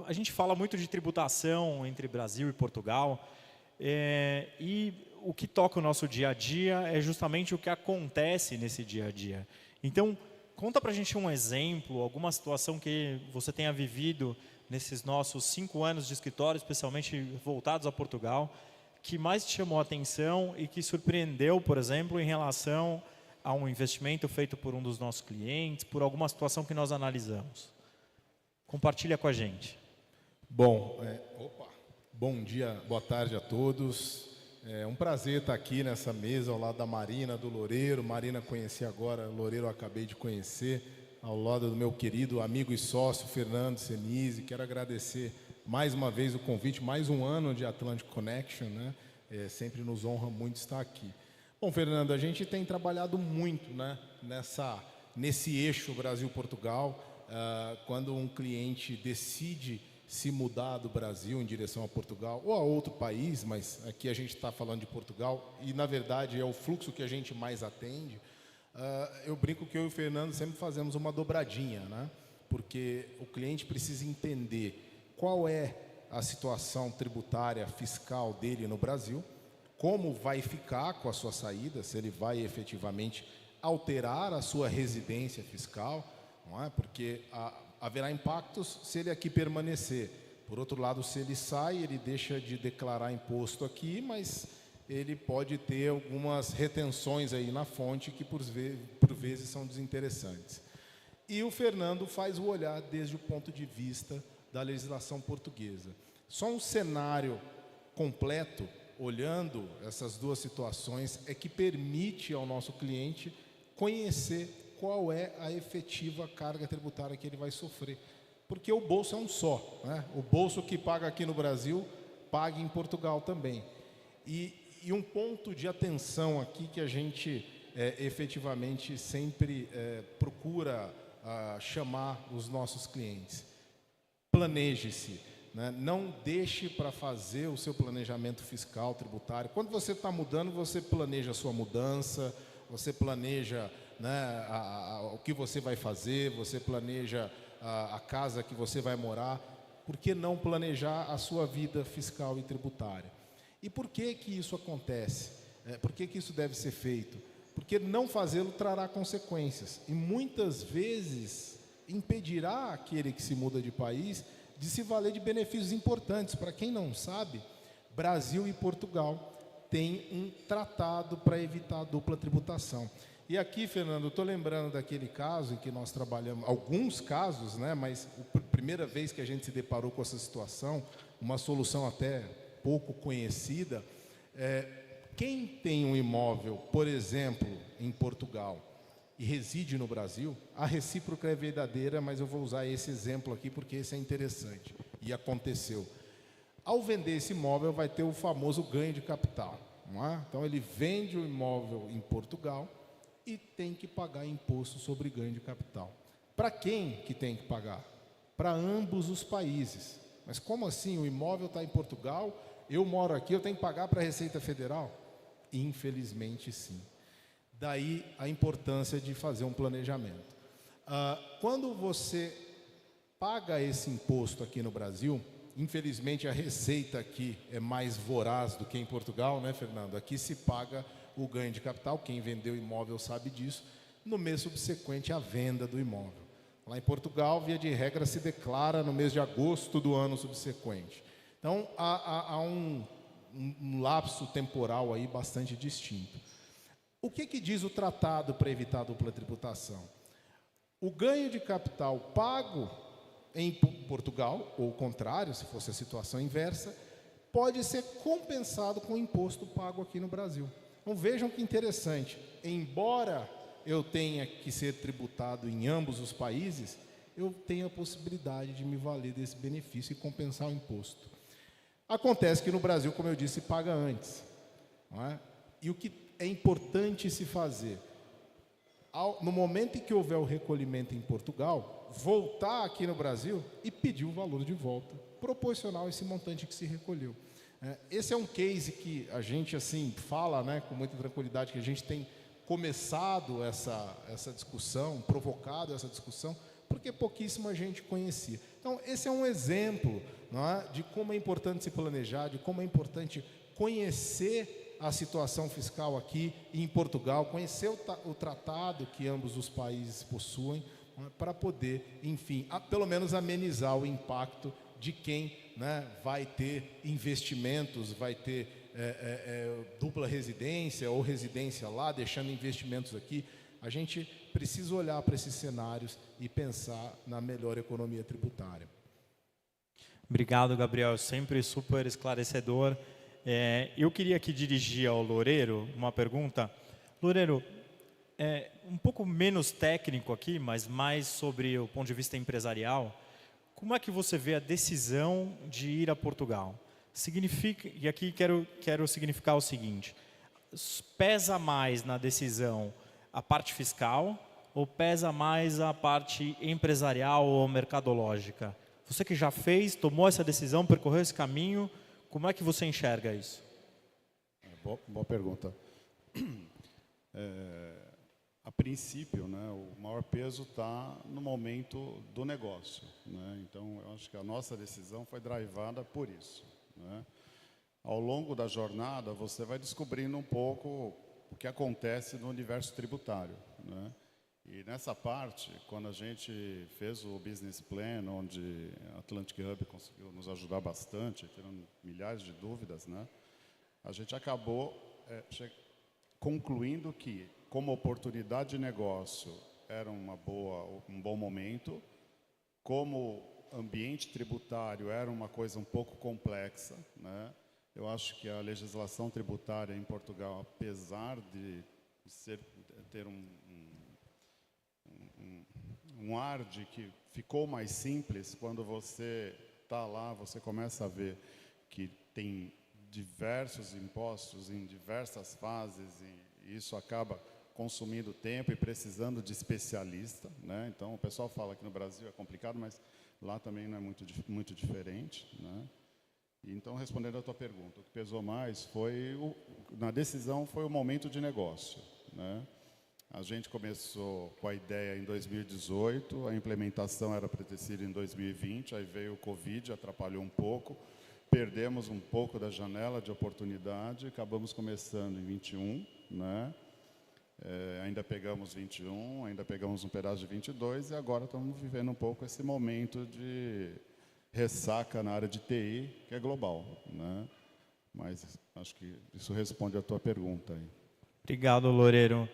A gente fala muito de tributação entre Brasil e Portugal, e o que toca o nosso dia a dia é justamente o que acontece nesse dia a dia. Então, conta para a gente um exemplo, alguma situação que você tenha vivido nesses nossos 5 anos de escritório, especialmente voltados a Portugal, que mais te chamou a atenção e que surpreendeu, por exemplo, em relação a um investimento feito por um dos nossos clientes, por alguma situação que nós analisamos. Compartilha com a gente. Bom, bom dia, boa tarde a todos. É um prazer estar aqui nessa mesa ao lado da Marina, do Loureiro. Marina conheci agora, Loureiro eu acabei de conhecer, ao lado do meu querido amigo e sócio Fernando Senise. Quero agradecer mais uma vez o convite, mais um ano de Atlantic Connection, né? Sempre nos honra muito estar aqui. Bom, Fernando, a gente tem trabalhado muito, né, nesse eixo Brasil-Portugal. Quando um cliente decide se mudar do Brasil em direção a Portugal ou a outro país, mas aqui a gente está falando de Portugal e, na verdade, é o fluxo que a gente mais atende, eu brinco que eu e o Fernando sempre fazemos uma dobradinha, né? Porque o cliente precisa entender qual é a situação tributária fiscal dele no Brasil, como vai ficar com a sua saída, se ele vai efetivamente alterar a sua residência fiscal, não é? Porque haverá impactos se ele aqui permanecer. Por outro lado, se ele sai, ele deixa de declarar imposto aqui, mas ele pode ter algumas retenções aí na fonte que por vezes são desinteressantes. E o Fernando faz o olhar desde o ponto de vista da legislação portuguesa. Só um cenário completo, olhando essas duas situações, é que permite ao nosso cliente conhecer qual é a efetiva carga tributária que ele vai sofrer. Porque o bolso é um só, né? O bolso que paga aqui no Brasil, paga em Portugal também. E um ponto de atenção aqui que a gente efetivamente sempre procura chamar os nossos clientes. Planeje-se, né? Não deixe para fazer o seu planejamento fiscal, tributário. Quando você está mudando, você planeja a sua mudança, você planeja, né, o que você vai fazer, você planeja a casa que você vai morar. Por que não planejar a sua vida fiscal e tributária? E por que que isso acontece? Por que que isso deve ser feito? Porque não fazê-lo trará consequências e muitas vezes impedirá aquele que se muda de país de se valer de benefícios importantes. Para quem não sabe, Brasil e Portugal têm um tratado para evitar a dupla tributação. E aqui, Fernando, eu estou lembrando daquele caso em que nós trabalhamos, alguns casos, né, mas a primeira vez que a gente se deparou com essa situação, uma solução até pouco conhecida, quem tem um imóvel, por exemplo, em Portugal e reside no Brasil, a recíproca é verdadeira, mas eu vou usar esse exemplo aqui porque esse é interessante e aconteceu. Ao vender esse imóvel, vai ter o famoso ganho de capital, não é? Então, ele vende o imóvel em Portugal e tem que pagar imposto sobre ganho de capital. Para quem que tem que pagar? Para ambos os países. Mas como assim? O imóvel está em Portugal, eu moro aqui, eu tenho que pagar para a Receita Federal? Infelizmente, sim. Daí a importância de fazer um planejamento. Quando você paga esse imposto aqui no Brasil, infelizmente a receita aqui é mais voraz do que em Portugal, né, Fernando? Aqui se paga o ganho de capital, quem vendeu o imóvel sabe disso, no mês subsequente à venda do imóvel. Lá em Portugal, via de regra, se declara no mês de agosto do ano subsequente. Então, há um lapso temporal aí bastante distinto. O que diz o tratado para evitar a dupla tributação? O ganho de capital pago em Portugal, ou o contrário, se fosse a situação inversa, pode ser compensado com o imposto pago aqui no Brasil. Então vejam que interessante, embora eu tenha que ser tributado em ambos os países, eu tenho a possibilidade de me valer desse benefício e compensar o imposto. Acontece que no Brasil, como eu disse, paga antes, não é? E o que é importante se fazer? No momento em que houver o recolhimento em Portugal, voltar aqui no Brasil e pedir o valor de volta, proporcional a esse montante que se recolheu. Esse é um case que a gente assim fala, né, com muita tranquilidade, que a gente tem começado essa discussão, provocado essa discussão, porque pouquíssima gente conhecia. Então, esse é um exemplo, não é, de como é importante se planejar, de como é importante conhecer a situação fiscal aqui em Portugal, conhecer o tratado que ambos os países possuem, para poder, enfim, pelo menos amenizar o impacto de quem, né, vai ter investimentos, vai ter dupla residência ou residência lá, deixando investimentos aqui. A gente precisa olhar para esses cenários e pensar na melhor economia tributária. Obrigado, Gabriel. Sempre super esclarecedor. Eu queria aqui dirigir ao Loureiro uma pergunta. Loureiro, um pouco menos técnico aqui, mas mais sobre o ponto de vista empresarial. Como é que você vê a decisão de ir a Portugal? Significa, e aqui quero significar o seguinte: pesa mais na decisão a parte fiscal ou pesa mais a parte empresarial ou mercadológica? Você que já fez, tomou essa decisão, percorreu esse caminho, como é que você enxerga isso? Boa pergunta. A princípio, né, o maior peso está no momento do negócio, né? Então, eu acho que a nossa decisão foi drivada por isso, né? Ao longo da jornada, você vai descobrindo um pouco o que acontece no universo tributário, né? E nessa parte, quando a gente fez o business plan, onde a Atlantic Hub conseguiu nos ajudar bastante, tirando milhares de dúvidas, né, a gente acabou concluindo que, como oportunidade de negócio, era um bom momento, como ambiente tributário era uma coisa um pouco complexa, né? Eu acho que a legislação tributária em Portugal, apesar de ter um ar de que ficou mais simples, quando você está lá, você começa a ver que tem diversos impostos em diversas fases e isso acaba consumindo tempo e precisando de especialista, né? Então, o pessoal fala que no Brasil é complicado, mas lá também não é muito diferente, né? Então, respondendo a tua pergunta, o que pesou mais na decisão foi o momento de negócio, né? A gente começou com a ideia em 2018, a implementação era para ter sido em 2020, aí veio o Covid, atrapalhou um pouco, perdemos um pouco da janela de oportunidade, acabamos começando em 21, né? Ainda pegamos 21, ainda pegamos um pedaço de 22 e agora estamos vivendo um pouco esse momento de ressaca na área de TI, que é global, né? Mas acho que isso responde à tua pergunta aí. Obrigado, Loureiro.